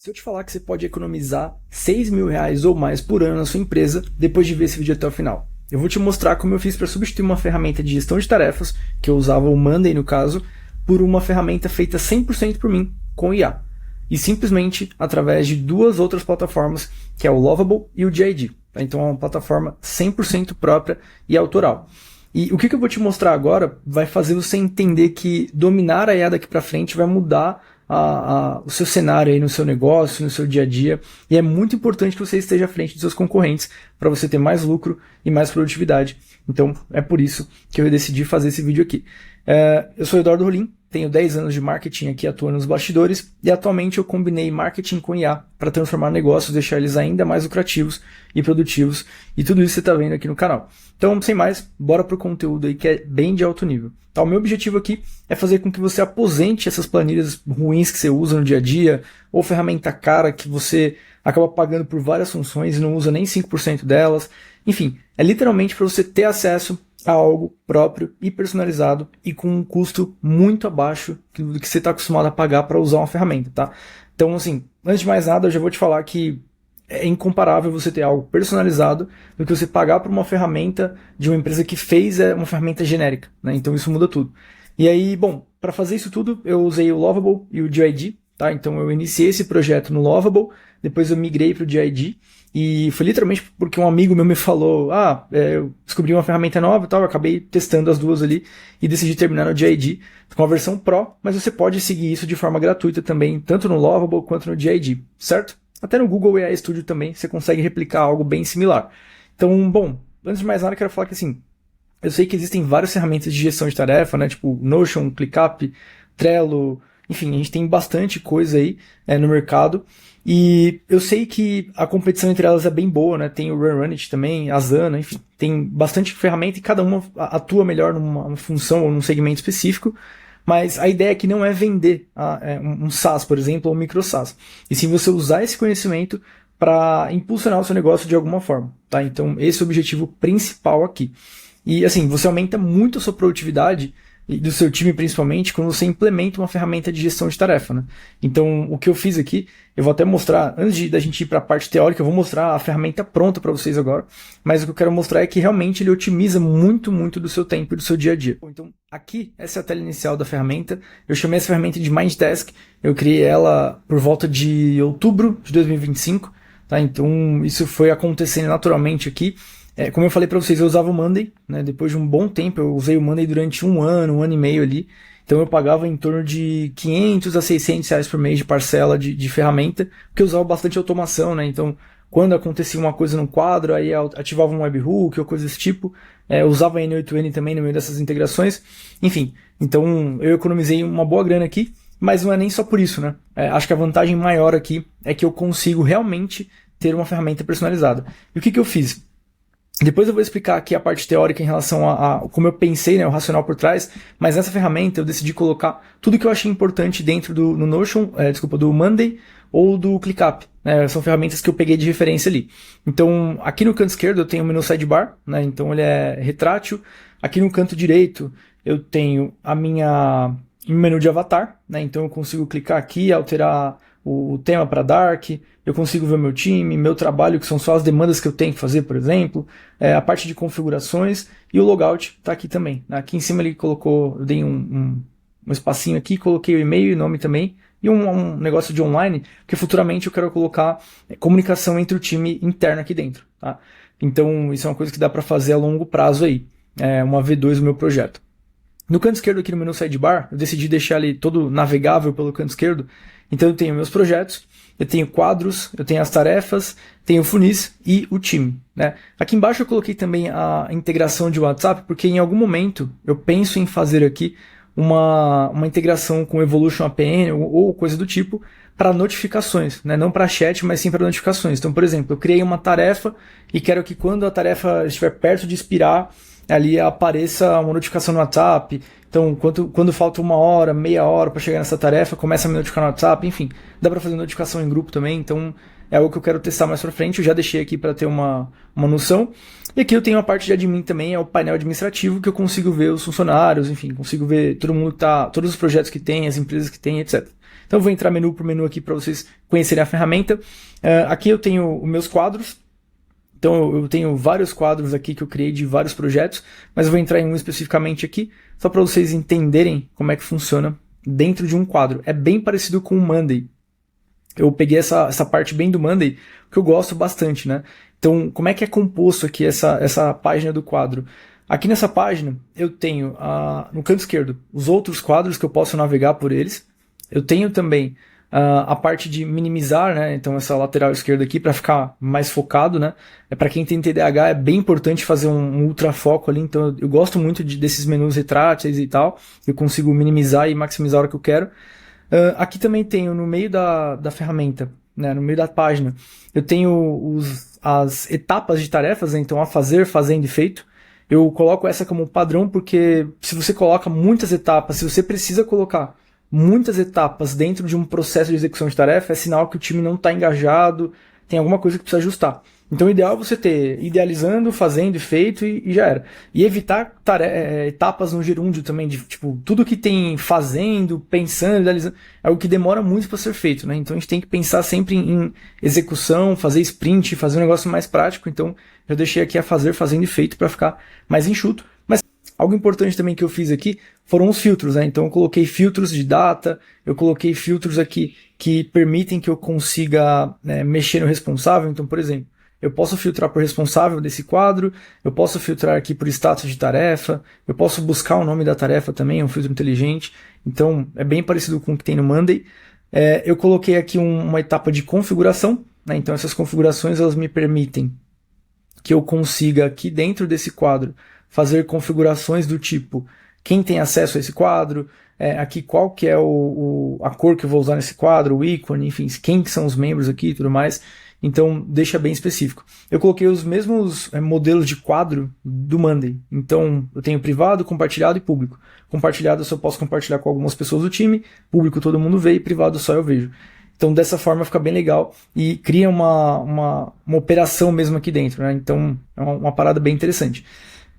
Se eu te falar que você pode economizar R$ 6.000 ou mais por ano na sua empresa depois de ver esse vídeo até o final, eu vou te mostrar como eu fiz para substituir uma ferramenta de gestão de tarefas, que eu usava o Monday no caso, por uma ferramenta feita 100% por mim, com IA. E simplesmente através de duas outras plataformas, que é o Lovable e o GID. Então é uma plataforma 100% própria e autoral. E o que eu vou te mostrar agora vai fazer você entender que dominar a IA daqui para frente vai mudar o seu cenário aí no seu negócio, no seu dia a dia, e é muito importante que você esteja à frente dos seus concorrentes para você ter mais lucro e mais produtividade. Então é por isso que eu decidi fazer esse vídeo aqui. Eu sou Eduardo Rolim, tenho 10 anos de marketing aqui atuando nos bastidores e atualmente eu combinei marketing com IA para transformar negócios, deixar eles ainda mais lucrativos e produtivos, e tudo isso você está vendo aqui no canal. Então, sem mais, bora pro conteúdo aí que é bem de alto nível. Tá, o meu objetivo aqui é fazer com que você aposente essas planilhas ruins que você usa no dia a dia, ou ferramenta cara que você acaba pagando por várias funções e não usa nem 5% delas. Enfim, é literalmente para você ter acesso a algo próprio e personalizado e com um custo muito abaixo do que você está acostumado a pagar para usar uma ferramenta, tá? Então, assim, antes de mais nada, eu já vou te falar que é incomparável você ter algo personalizado do que você pagar por uma ferramenta de uma empresa que fez uma ferramenta genérica, né? Então isso muda tudo. E aí, bom, para fazer isso tudo, eu usei o Lovable e o GID, tá? Então eu iniciei esse projeto no Lovable, depois eu migrei para o GID, e foi literalmente porque um amigo meu me falou, eu descobri uma ferramenta nova e tal, eu acabei testando as duas ali e decidi terminar no GID com a versão Pro, mas você pode seguir isso de forma gratuita também, tanto no Lovable quanto no GID, certo? Até no Google AI Studio também você consegue replicar algo bem similar. Então, bom, antes de mais nada, eu quero falar que assim, eu sei que existem várias ferramentas de gestão de tarefa, né? Tipo Notion, ClickUp, Trello, enfim, a gente tem bastante coisa aí no mercado. E eu sei que a competição entre elas é bem boa, né? Tem o Runit também, a Asana, enfim, tem bastante ferramenta e cada uma atua melhor numa função ou num segmento específico. Mas a ideia aqui não é vender um SaaS, por exemplo, ou um micro SaaS. E sim você usar esse conhecimento para impulsionar o seu negócio de alguma forma. Tá? Então esse é o objetivo principal aqui. E assim, você aumenta muito a sua produtividade e do seu time principalmente quando você implementa uma ferramenta de gestão de tarefa, né? Então o que eu fiz aqui, eu vou até mostrar, antes da gente ir para a parte teórica, eu vou mostrar a ferramenta pronta para vocês agora, mas o que eu quero mostrar é que realmente ele otimiza muito do seu tempo e do seu dia a dia. Então aqui, essa é a tela inicial da ferramenta, eu chamei essa ferramenta de MindTask, eu criei ela por volta de outubro de 2025, tá? Então isso foi acontecendo naturalmente aqui. Como eu falei para vocês, eu usava o Monday, né? Depois de um bom tempo, eu usei o Monday durante um ano e meio ali. Então eu pagava em torno de R$ 500 a R$ 600 por mês de parcela de ferramenta, porque eu usava bastante automação, né? Então quando acontecia uma coisa no quadro, aí ativava um webhook ou coisa desse tipo. Eu usava a N8N também no meio dessas integrações. Enfim, então eu economizei uma boa grana aqui, mas não é nem só por isso, né? Acho que a vantagem maior aqui é que eu consigo realmente ter uma ferramenta personalizada. E o que eu fiz? Depois eu vou explicar aqui a parte teórica em relação a como eu pensei, né, o racional por trás, mas nessa ferramenta eu decidi colocar tudo que eu achei importante dentro do Notion, do Monday ou do ClickUp. São ferramentas que eu peguei de referência ali. Então, aqui no canto esquerdo eu tenho o menu sidebar, né, então ele é retrátil. Aqui no canto direito eu tenho meu menu de avatar, né, então eu consigo clicar aqui e alterar o tema para Dark, eu consigo ver meu time, meu trabalho, que são só as demandas que eu tenho que fazer, por exemplo, a parte de configurações, e o logout está aqui também. Aqui em cima ele colocou, eu dei um espacinho aqui, coloquei o e-mail e o nome também, e um negócio de online, porque futuramente eu quero colocar comunicação entre o time interno aqui dentro. Tá? Então isso é uma coisa que dá para fazer a longo prazo aí, uma V2 do meu projeto. No canto esquerdo aqui no menu sidebar, eu decidi deixar ele todo navegável pelo canto esquerdo. Então eu tenho meus projetos, eu tenho quadros, eu tenho as tarefas, tenho funis e o time, né? Aqui embaixo eu coloquei também a integração de WhatsApp, porque em algum momento eu penso em fazer aqui uma integração com Evolution APN ou coisa do tipo para notificações, né? Não para chat, mas sim para notificações. Então, por exemplo, eu criei uma tarefa e quero que quando a tarefa estiver perto de expirar, ali apareça uma notificação no WhatsApp. Então, quando falta uma hora, meia hora para chegar nessa tarefa, começa a me notificar no WhatsApp, enfim. Dá para fazer notificação em grupo também, então é algo que eu quero testar mais para frente. Eu já deixei aqui para ter uma noção. E aqui eu tenho a parte de admin também, é o painel administrativo, que eu consigo ver os funcionários, enfim, consigo ver todo mundo que tá, todos os projetos que tem, as empresas que tem, etc. Então eu vou entrar menu por menu aqui para vocês conhecerem a ferramenta. Aqui eu tenho os meus quadros. Então eu tenho vários quadros aqui que eu criei de vários projetos, mas eu vou entrar em um especificamente aqui, só para vocês entenderem como é que funciona dentro de um quadro. É bem parecido com o Monday. Eu peguei essa parte bem do Monday, que eu gosto bastante, né? Então, como é que é composto aqui essa página do quadro? Aqui nessa página, eu tenho, no canto esquerdo, os outros quadros que eu posso navegar por eles. Eu tenho também a parte de minimizar, né? Então, essa lateral esquerda aqui, para ficar mais focado, né? Para quem tem TDAH, é bem importante fazer um ultrafoco ali. Então, eu gosto muito desses menus retráteis e tal. Eu consigo minimizar e maximizar a hora que eu quero. Aqui também tenho, no meio da ferramenta, né, no meio da página, eu tenho as etapas de tarefas, né, então a fazer, fazendo e feito. Eu coloco essa como padrão porque se você coloca muitas etapas, se você precisa colocar muitas etapas dentro de um processo de execução de tarefa, é sinal que o time não está engajado, tem alguma coisa que precisa ajustar. Então o ideal é você ter idealizando, fazendo e feito e já era. E evitar etapas no gerúndio também, de tipo, tudo que tem fazendo, pensando, idealizando, é o que demora muito para ser feito, né? Então a gente tem que pensar sempre em execução, fazer sprint, fazer um negócio mais prático. Então eu deixei aqui a fazer, fazendo e feito para ficar mais enxuto. Mas algo importante também que eu fiz aqui foram os filtros, né? Então eu coloquei filtros de data, eu coloquei filtros aqui que permitem que eu consiga mexer no responsável. Então, por exemplo, eu posso filtrar por responsável desse quadro, eu posso filtrar aqui por status de tarefa, eu posso buscar o nome da tarefa também, é um filtro inteligente. Então, é bem parecido com o que tem no Monday. Eu coloquei aqui uma etapa de configuração, né? Então, essas configurações elas me permitem que eu consiga aqui dentro desse quadro fazer configurações do tipo quem tem acesso a esse quadro, aqui qual que é a cor que eu vou usar nesse quadro, o ícone, enfim, quem que são os membros aqui e tudo mais. Então, deixa bem específico. Eu coloquei os mesmos modelos de quadro do Monday. Então, eu tenho privado, compartilhado e público. Compartilhado eu só posso compartilhar com algumas pessoas do time, público todo mundo vê e privado só eu vejo. Então, dessa forma fica bem legal e cria uma operação mesmo aqui dentro, né? Então, é uma parada bem interessante.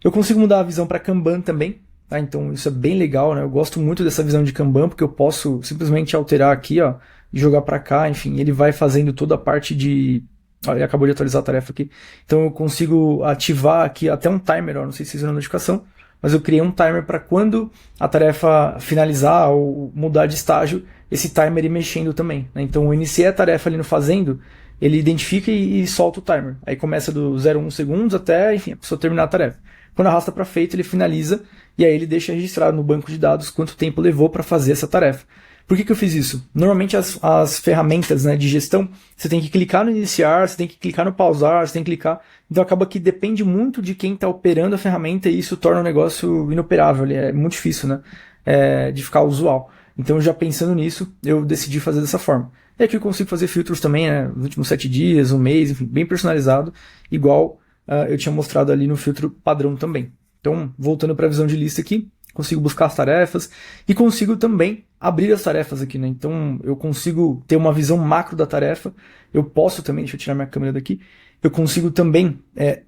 Eu consigo mudar a visão para Kanban também, tá? Então, isso é bem legal, né? Eu gosto muito dessa visão de Kanban porque eu posso simplesmente alterar aqui, ó, e jogar para cá, enfim, ele vai fazendo toda a parte de... Ele acabou de atualizar a tarefa aqui. Então eu consigo ativar aqui até um timer, ó, não sei se vocês viram a notificação, mas eu criei um timer para quando a tarefa finalizar ou mudar de estágio, esse timer ir mexendo também, né? Então eu iniciei a tarefa ali no fazendo, ele identifica e solta o timer. Aí começa do 0,1 segundos até, enfim, a pessoa terminar a tarefa. Quando arrasta para feito, ele finaliza e aí ele deixa registrado no banco de dados quanto tempo levou para fazer essa tarefa. Por que eu fiz isso? Normalmente as ferramentas, né, de gestão, você tem que clicar no iniciar, você tem que clicar no pausar, você tem que clicar... Então acaba que depende muito de quem está operando a ferramenta e isso torna o negócio inoperável. É muito difícil, né, de ficar usual. Então já pensando nisso, eu decidi fazer dessa forma. E aqui eu consigo fazer filtros também, né, nos últimos 7 dias, um mês, enfim, bem personalizado, igual eu tinha mostrado ali no filtro padrão também. Então, voltando para a visão de lista aqui, consigo buscar as tarefas e consigo também abrir as tarefas aqui, né? Então eu consigo ter uma visão macro da tarefa, eu posso também, deixa eu tirar minha câmera daqui, eu consigo também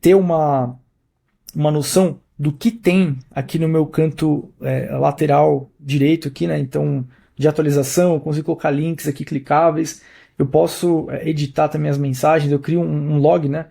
ter uma noção do que tem aqui no meu canto lateral direito aqui, né? Então de atualização, eu consigo colocar links aqui clicáveis, eu posso editar também as mensagens, eu crio um log, né?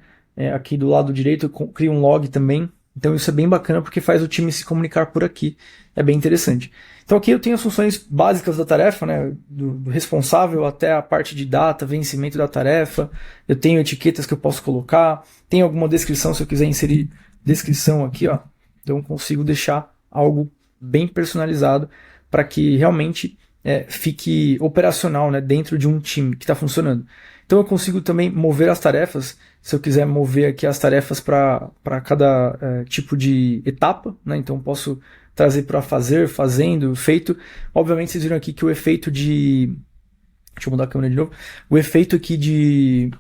Aqui do lado direito eu crio um log também. Então isso é bem bacana porque faz o time se comunicar por aqui. É bem interessante. Então aqui eu tenho as funções básicas da tarefa, né? Do responsável até a parte de data, vencimento da tarefa. Eu tenho etiquetas que eu posso colocar. Tem alguma descrição se eu quiser inserir descrição aqui, ó. Então eu consigo deixar algo bem personalizado para que realmente fique operacional, né? Dentro de um time que está funcionando. Então eu consigo também mover as tarefas, se eu quiser mover aqui as tarefas para cada tipo de etapa, né? Então eu posso trazer para fazer, fazendo, feito. Obviamente vocês viram aqui que o efeito de... Deixa eu mudar a câmera de novo. O efeito aqui de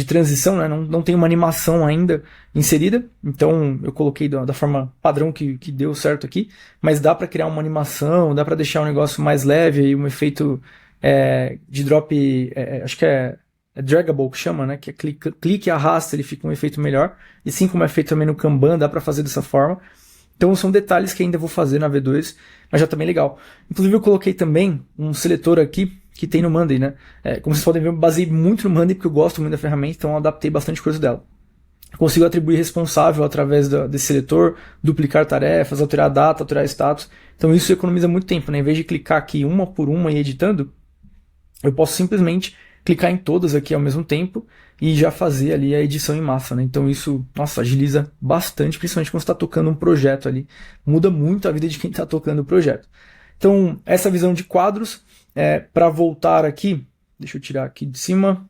transição, né? Não tem uma animação ainda inserida, então eu coloquei da forma padrão que deu certo aqui, mas dá para criar uma animação, dá para deixar um negócio mais leve, aí um efeito de drop, acho que é draggable que chama, né? Que é clique e arrasta, ele fica um efeito melhor. E sim, como é feito também no Kanban, dá para fazer dessa forma. Então são detalhes que ainda vou fazer na V2, mas já tá bem legal. Inclusive eu coloquei também um seletor aqui, que tem no Monday, né? Como vocês podem ver, eu me baseei muito no Monday porque eu gosto muito da ferramenta, então eu adaptei bastante coisa dela. Consigo atribuir responsável através desse seletor, duplicar tarefas, alterar a data, alterar status. Então isso economiza muito tempo, né? Em vez de clicar aqui uma por uma e editando, eu posso simplesmente clicar em todas aqui ao mesmo tempo e já fazer ali a edição em massa, né? Então isso, nossa, agiliza bastante, principalmente quando você está tocando um projeto ali. Muda muito a vida de quem está tocando o projeto. Então, essa visão de quadros, para voltar aqui, deixa eu tirar aqui de cima,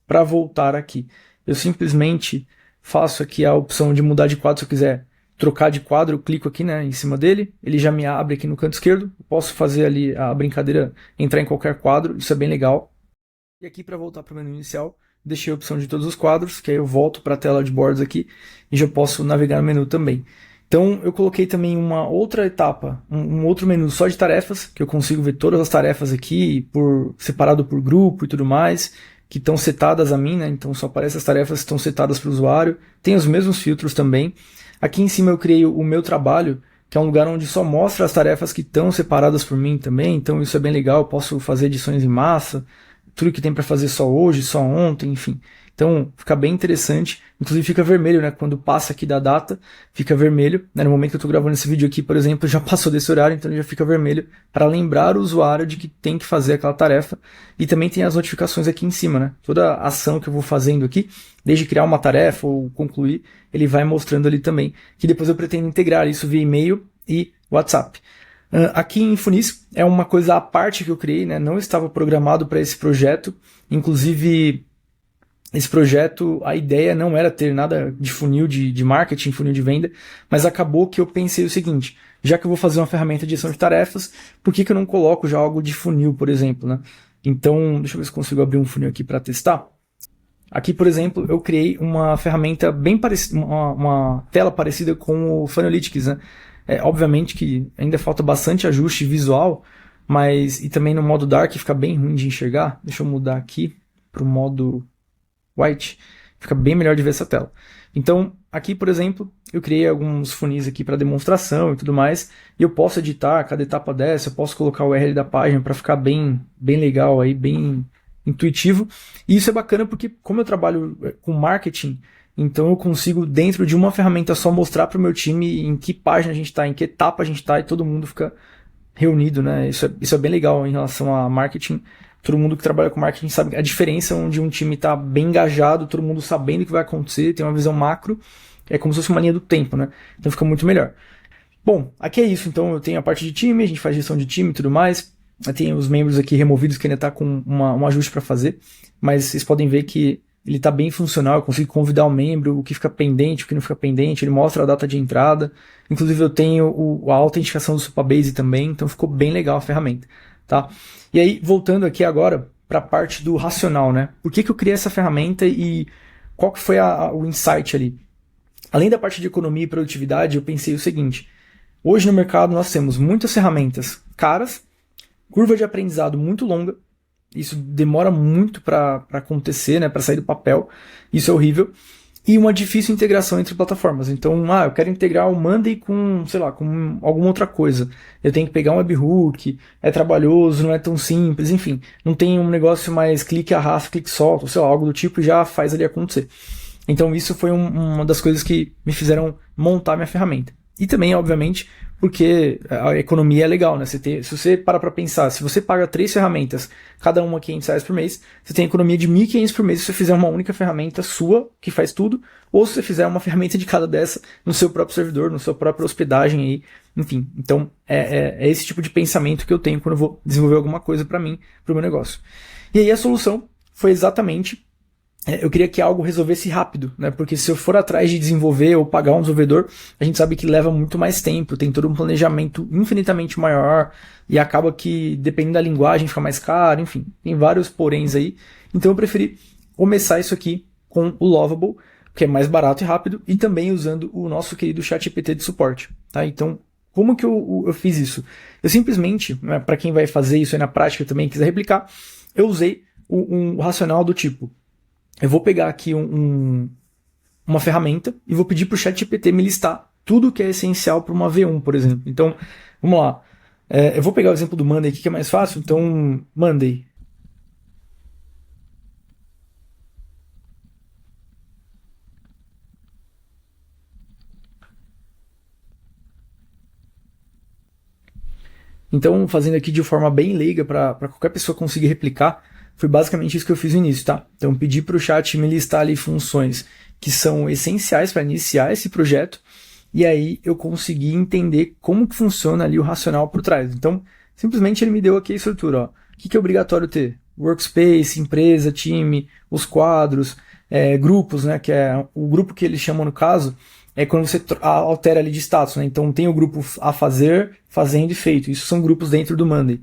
para voltar aqui, eu simplesmente faço aqui a opção de mudar de quadro. Se eu quiser trocar de quadro, eu clico aqui, né, em cima dele, ele já me abre aqui no canto esquerdo, eu posso fazer ali a brincadeira, entrar em qualquer quadro, isso é bem legal. E aqui para voltar para o menu inicial, deixei a opção de todos os quadros, que aí eu volto para a tela de boards aqui e já posso navegar no menu também. Então eu coloquei também uma outra etapa, um outro menu só de tarefas, que eu consigo ver todas as tarefas aqui, separado por grupo e tudo mais, que estão setadas a mim, né? Então só aparecem as tarefas que estão setadas para o usuário. Tem os mesmos filtros também. Aqui em cima eu criei o meu trabalho, que é um lugar onde só mostra as tarefas que estão separadas por mim também, então isso é bem legal, eu posso fazer edições em massa, tudo que tem para fazer só hoje, só ontem, enfim. Então fica bem interessante, inclusive fica vermelho, né? Quando passa aqui da data, fica vermelho, né? No momento que eu estou gravando esse vídeo aqui, por exemplo, já passou desse horário, então ele já fica vermelho para lembrar o usuário de que tem que fazer aquela tarefa. E também tem as notificações aqui em cima, né? Toda ação que eu vou fazendo aqui, desde criar uma tarefa ou concluir, ele vai mostrando ali também, que depois eu pretendo integrar isso via e-mail e WhatsApp. Aqui em Funis é uma coisa à parte que eu criei, né? Não estava programado para esse projeto, inclusive esse projeto, a ideia não era ter nada de funil de marketing, funil de venda, mas acabou que eu pensei o seguinte, já que eu vou fazer uma ferramenta de gestão de tarefas, por que eu não coloco já algo de funil, por exemplo, né? Então, deixa eu ver se consigo abrir um funil aqui para testar. Aqui, por exemplo, eu criei uma ferramenta bem parecida, uma tela parecida com o Funalytics, né? Obviamente que ainda falta bastante ajuste visual, e também no modo Dark fica bem ruim de enxergar. Deixa eu mudar aqui para o modo White, fica bem melhor de ver essa tela. Então, aqui, por exemplo, eu criei alguns funis aqui para demonstração e tudo mais, e eu posso editar cada etapa dessa, eu posso colocar o URL da página para ficar bem legal, aí, bem intuitivo. E isso é bacana porque, como eu trabalho com marketing, então eu consigo, dentro de uma ferramenta só, mostrar para o meu time em que página a gente está, em que etapa a gente está, e todo mundo fica reunido, né? Isso é bem legal em relação a marketing. Todo mundo que trabalha com marketing sabe a diferença onde um time está bem engajado, todo mundo sabendo o que vai acontecer, tem uma visão macro, é como se fosse uma linha do tempo, né? Então fica muito melhor. Bom, aqui é isso, então eu tenho a parte de time, a gente faz gestão de time e tudo mais, tem os membros aqui removidos que ainda está com um ajuste para fazer, mas vocês podem ver que ele está bem funcional, eu consigo convidar o membro, o que fica pendente, o que não fica pendente, ele mostra a data de entrada, inclusive eu tenho a autenticação do Supabase também, então ficou bem legal a ferramenta. Tá? E aí, voltando aqui agora para a parte do racional, né? Por que eu criei essa ferramenta e qual que foi o insight ali? Além da parte de economia e produtividade, eu pensei o seguinte, hoje no mercado nós temos muitas ferramentas caras, curva de aprendizado muito longa, isso demora muito para acontecer, né? Para sair do papel, isso é horrível, e uma difícil integração entre plataformas. Então, eu quero integrar o Monday com, sei lá, com alguma outra coisa. Eu tenho que pegar um webhook, é trabalhoso, não é tão simples, enfim. Não tem um negócio mais clique, arrasta, clique, solta, ou sei lá, algo do tipo e já faz ali acontecer. Então, isso foi uma das coisas que me fizeram montar minha ferramenta. E também, obviamente, porque a economia é legal, né? Se você para pensar, se você paga 3 ferramentas, cada uma R$500 por mês, você tem economia de R$1.500 por mês se você fizer uma única ferramenta sua, que faz tudo, ou se você fizer uma ferramenta de cada dessa no seu próprio servidor, na sua própria hospedagem aí, enfim. Então, é esse tipo de pensamento que eu tenho quando eu vou desenvolver alguma coisa para mim, para o meu negócio. E aí a solução foi exatamente... eu queria que algo resolvesse rápido, né? Porque se eu for atrás de desenvolver ou pagar um desenvolvedor, a gente sabe que leva muito mais tempo, tem todo um planejamento infinitamente maior e acaba que, dependendo da linguagem, fica mais caro, enfim, tem vários poréns aí. Então eu preferi começar isso aqui com o Lovable, que é mais barato e rápido, e também usando o nosso querido ChatGPT de suporte, tá? Então, como que eu fiz isso? Eu simplesmente, né, para quem vai fazer isso aí na prática também, quiser replicar, eu usei um racional do tipo, eu vou pegar aqui uma ferramenta e vou pedir para o ChatGPT me listar tudo que é essencial para uma V1, por exemplo. Então, vamos lá. Eu vou pegar o exemplo do Monday aqui, que é mais fácil. Então, Monday. Então, fazendo aqui de forma bem leiga para qualquer pessoa conseguir replicar, foi basicamente isso que eu fiz no início, tá? Então, pedi para o chat me listar ali funções que são essenciais para iniciar esse projeto, e aí eu consegui entender como que funciona ali o racional por trás. Então, simplesmente ele me deu aqui a estrutura, ó. O que é obrigatório ter? Workspace, empresa, time, os quadros, grupos, né? Que é o grupo que eles chamam no caso, é quando você altera ali de status, né? Então tem o grupo a fazer, fazendo e feito. Isso são grupos dentro do Monday.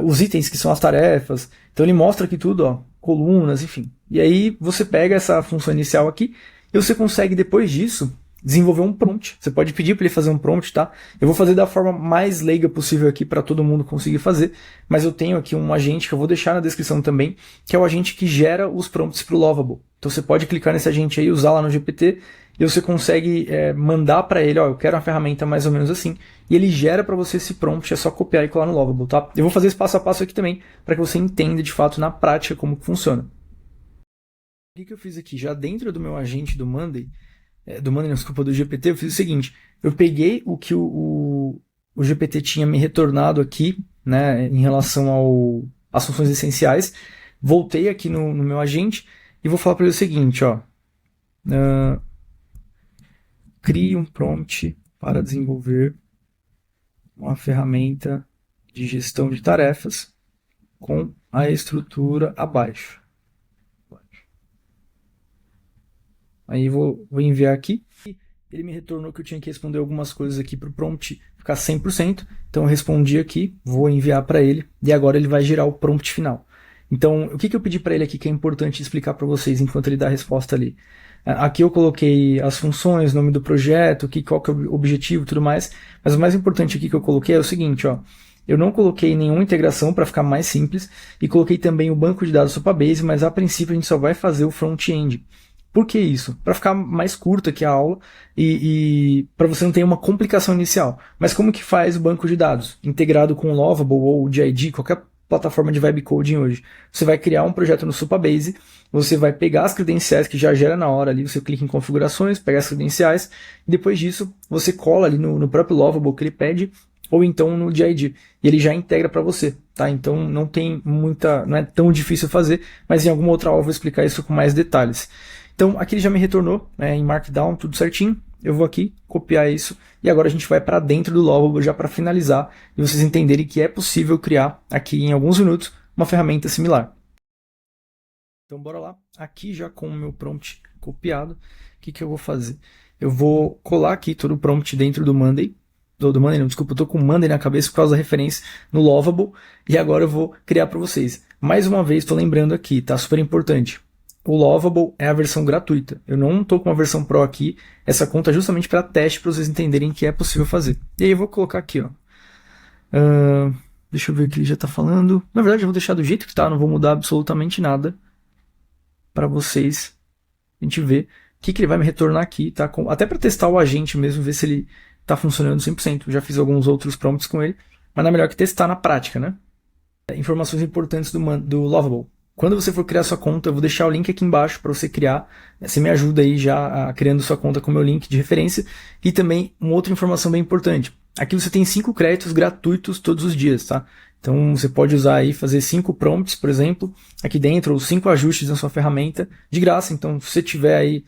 Os itens que são as tarefas. Então ele mostra aqui tudo, ó, colunas, enfim. E aí você pega essa função inicial aqui e você consegue depois disso desenvolver um prompt. Você pode pedir para ele fazer um prompt, tá? Eu vou fazer da forma mais leiga possível aqui para todo mundo conseguir fazer, mas eu tenho aqui um agente que eu vou deixar na descrição também, que é o agente que gera os prompts para o Lovable. Então você pode clicar nesse agente aí, usar lá no GPT, e você consegue mandar para ele, ó, eu quero uma ferramenta mais ou menos assim, e ele gera para você esse prompt, é só copiar e colar no Lovable, tá? Eu vou fazer esse passo a passo aqui também, para que você entenda de fato na prática como funciona. O que eu fiz aqui? Já dentro do meu agente do Monday, desculpa, do GPT, eu fiz o seguinte, eu peguei o que o GPT tinha me retornado aqui, né, em relação às funções essenciais, voltei aqui no meu agente e vou falar para ele o seguinte, ó, crie um prompt para desenvolver uma ferramenta de gestão de tarefas com a estrutura abaixo. Aí vou enviar aqui. Ele me retornou que eu tinha que responder algumas coisas aqui para o prompt ficar 100%. Então eu respondi aqui, vou enviar para ele e agora ele vai gerar o prompt final. Então o que eu pedi para ele aqui que é importante explicar para vocês enquanto ele dá a resposta ali. Aqui eu coloquei as funções, nome do projeto, qual que é o objetivo e tudo mais. Mas o mais importante aqui que eu coloquei é o seguinte, ó. Eu não coloquei nenhuma integração para ficar mais simples e coloquei também o banco de dados Supabase, mas a princípio a gente só vai fazer o front-end. Por que isso? Para ficar mais curta aqui a aula e para você não ter uma complicação inicial. Mas como que faz o banco de dados? Integrado com o Lovable ou o DID, qualquer plataforma de web coding hoje. Você vai criar um projeto no Supabase, você vai pegar as credenciais que já gera na hora ali, você clica em configurações, pega as credenciais, e depois disso você cola ali no próprio Lovable que ele pede, ou então no DID, e ele já integra para você, tá? Então não é tão difícil fazer, mas em alguma outra aula eu vou explicar isso com mais detalhes. Então aqui ele já me retornou em Markdown, tudo certinho. Eu vou aqui copiar isso e agora a gente vai para dentro do Lovable já para finalizar e vocês entenderem que é possível criar aqui em alguns minutos uma ferramenta similar. Então bora lá. Aqui já com o meu prompt copiado, o que eu vou fazer? Eu vou colar aqui todo o prompt dentro do Monday. Do Monday não, desculpa, eu estou com o Monday na cabeça por causa da referência no Lovable e agora eu vou criar para vocês. Mais uma vez, estou lembrando aqui, tá? Super importante. O Lovable é a versão gratuita. Eu não estou com uma versão Pro aqui. Essa conta é justamente para teste, para vocês entenderem que é possível fazer. E aí eu vou colocar aqui, ó. Deixa eu ver o que ele já está falando. Na verdade, eu vou deixar do jeito que está, não vou mudar absolutamente nada para vocês. A gente ver o que ele vai me retornar aqui, tá? Até para testar o agente mesmo, ver se ele está funcionando 100%. Eu já fiz alguns outros prompts com ele, mas não é melhor que testar na prática, né? Informações importantes do Lovable. Quando você for criar sua conta, eu vou deixar o link aqui embaixo para você criar. Você me ajuda aí já criando sua conta com o meu link de referência. E também uma outra informação bem importante. Aqui você tem 5 créditos gratuitos todos os dias, tá? Então você pode usar aí, fazer 5 prompts, por exemplo, aqui dentro, ou 5 ajustes na sua ferramenta, de graça. Então se você tiver aí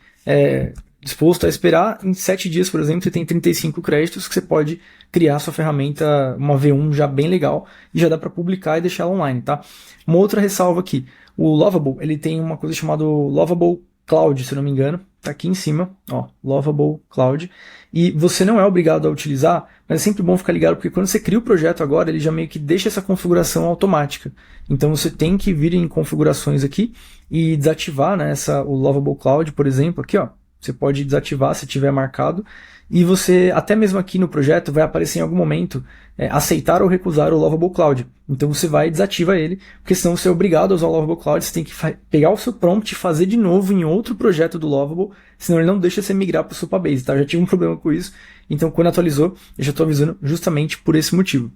disposto a esperar, em 7 dias, por exemplo, você tem 35 créditos que você pode criar sua ferramenta, uma V1 já bem legal, e já dá para publicar e deixar ela online, tá? Uma outra ressalva aqui, o Lovable, ele tem uma coisa chamada Lovable Cloud, se não me engano, tá aqui em cima, ó, Lovable Cloud, e você não é obrigado a utilizar, mas é sempre bom ficar ligado, porque quando você cria o projeto agora, ele já meio que deixa essa configuração automática, então você tem que vir em configurações aqui e desativar, né, o Lovable Cloud, por exemplo, aqui, ó, você pode desativar se tiver marcado, e você, até mesmo aqui no projeto, vai aparecer em algum momento aceitar ou recusar o Lovable Cloud. Então você vai e desativa ele, porque senão você é obrigado a usar o Lovable Cloud, você tem que pegar o seu prompt e fazer de novo em outro projeto do Lovable, senão ele não deixa você migrar para o Supabase, tá? Eu já tive um problema com isso, então quando atualizou, eu já estou avisando justamente por esse motivo.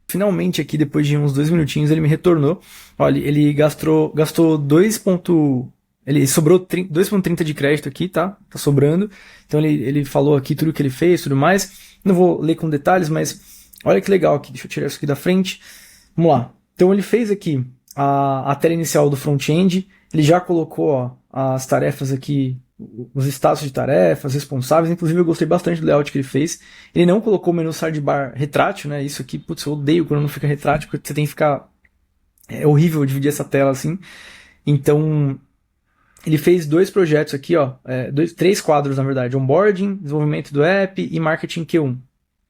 Finalmente aqui, depois de uns 2 minutinhos, ele me retornou. Olha, ele gastou ele sobrou 2,30 de crédito aqui, tá? Tá sobrando. Então ele falou aqui tudo que ele fez, tudo mais. Não vou ler com detalhes, mas Olha que legal aqui, deixa eu tirar isso aqui da frente. Vamos lá. Então ele fez aqui a tela inicial do front-end, ele já colocou ó, as tarefas aqui, os status de tarefas, responsáveis, inclusive eu gostei bastante do layout que ele fez. Ele não colocou o menu sidebar retrátil, né? Isso aqui, putz, eu odeio quando não fica retrátil, porque você tem que ficar... É horrível dividir essa tela assim. Então, ele fez dois projetos aqui, ó, três quadros na verdade, onboarding, desenvolvimento do app e marketing Q1.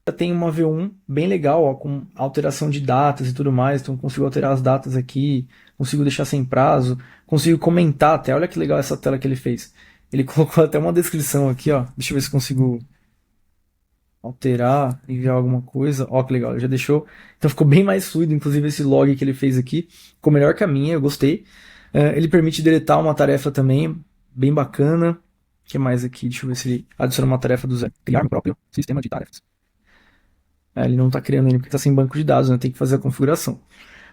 Já tem uma V1 bem legal, ó, com alteração de datas e tudo mais, então consigo alterar as datas aqui, consigo deixar sem prazo, consigo comentar até, olha que legal essa tela que ele fez. Ele colocou até uma descrição aqui, ó, deixa eu ver se consigo alterar, enviar alguma coisa, ó que legal, ele já deixou, então ficou bem mais fluido, inclusive esse log que ele fez aqui, ficou melhor que a minha, eu gostei. Ele permite deletar uma tarefa também, bem bacana. O que mais aqui? Deixa eu ver se ele adiciona uma tarefa do zero. Criar meu próprio sistema de tarefas. Ele não está criando ainda porque está sem banco de dados, né? Tem que fazer a configuração.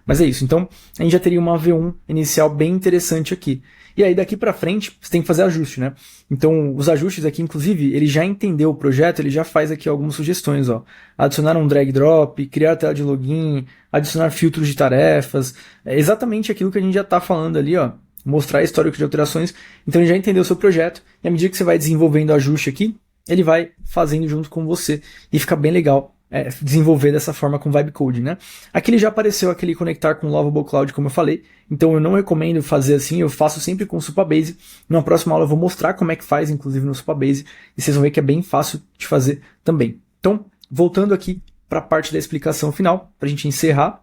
Mas é isso, então a gente já teria uma V1 inicial bem interessante aqui. E aí daqui para frente você tem que fazer ajuste, né? Então os ajustes aqui, inclusive, ele já entendeu o projeto, ele já faz aqui algumas sugestões, ó. Adicionar um drag drop, criar tela de login, adicionar filtros de tarefas, é exatamente aquilo que a gente já está falando ali, ó. Mostrar histórico de alterações. Então ele já entendeu o seu projeto e à medida que você vai desenvolvendo o ajuste aqui, ele vai fazendo junto com você e fica bem legal. Desenvolver dessa forma com Vibe Coding, né? Aqui ele já apareceu aquele conectar com o Lovable Cloud, como eu falei, então eu não recomendo fazer assim, eu faço sempre com o Supabase. Na próxima aula eu vou mostrar como é que faz, inclusive no Supabase, e vocês vão ver que é bem fácil de fazer também. Então, voltando aqui para a parte da explicação final, para a gente encerrar,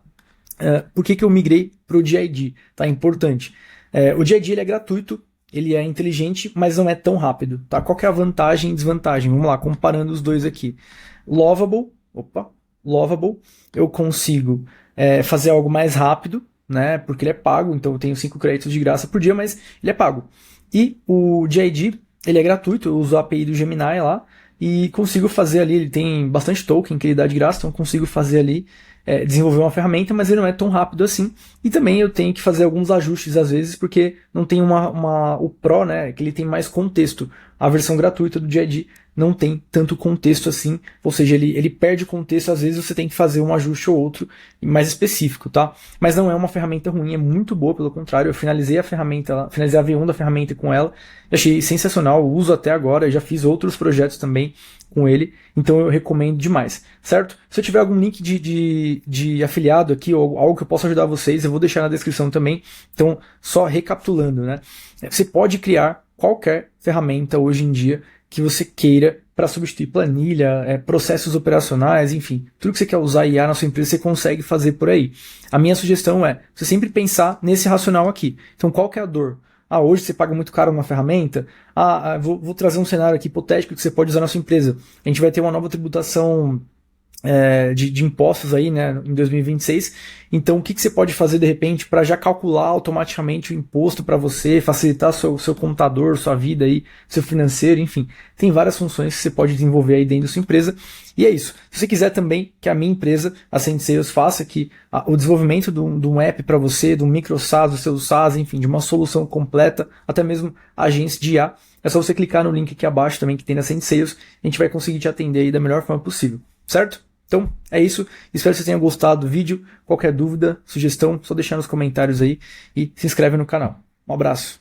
por que eu migrei para o DID? Tá? Importante. O DID ele é gratuito, ele é inteligente, mas não é tão rápido. Tá? Qual que é a vantagem e desvantagem? Vamos lá, comparando os dois aqui. Lovable, eu consigo fazer algo mais rápido, né? Porque ele é pago, então eu tenho 5 créditos de graça por dia, mas ele é pago. E o GID, ele é gratuito, eu uso a API do Gemini lá e consigo fazer ali, ele tem bastante token que ele dá de graça, então eu consigo fazer ali, desenvolver uma ferramenta, mas ele não é tão rápido assim. E também eu tenho que fazer alguns ajustes às vezes, porque não tem o Pro, né? Que ele tem mais contexto. A versão gratuita do GID não tem tanto contexto assim, ou seja, ele perde contexto, às vezes você tem que fazer um ajuste ou outro mais específico, tá? Mas não é uma ferramenta ruim, é muito boa, pelo contrário, eu finalizei a ferramenta, finalizei a V1 da ferramenta com ela, achei sensacional, uso até agora, já fiz outros projetos também com ele, então eu recomendo demais, certo? Se eu tiver algum link de afiliado aqui, ou algo que eu possa ajudar vocês, eu vou deixar na descrição também, então só recapitulando, né? Você pode criar qualquer ferramenta hoje em dia que você queira para substituir planilha, processos operacionais, enfim, tudo que você quer usar IA na sua empresa você consegue fazer por aí. A minha sugestão é você sempre pensar nesse racional aqui. Então qual que é a dor? Hoje você paga muito caro uma ferramenta? Vou trazer um cenário aqui hipotético que você pode usar na sua empresa. A gente vai ter uma nova tributação de impostos aí, né, em 2026. Então, o que você pode fazer de repente para já calcular automaticamente o imposto para você, facilitar seu contador, sua vida aí, seu financeiro, enfim. Tem várias funções que você pode desenvolver aí dentro da sua empresa. E é isso. Se você quiser também que a minha empresa, a Senseios, faça o desenvolvimento de um app para você, de um micro SaaS, do seu SaaS, enfim, de uma solução completa, até mesmo agência de IA, é só você clicar no link aqui abaixo também que tem na Senseios, a gente vai conseguir te atender aí da melhor forma possível, certo? Então, é isso. Espero que vocês tenham gostado do vídeo. Qualquer dúvida, sugestão, só deixar nos comentários aí e se inscreve no canal. Um abraço.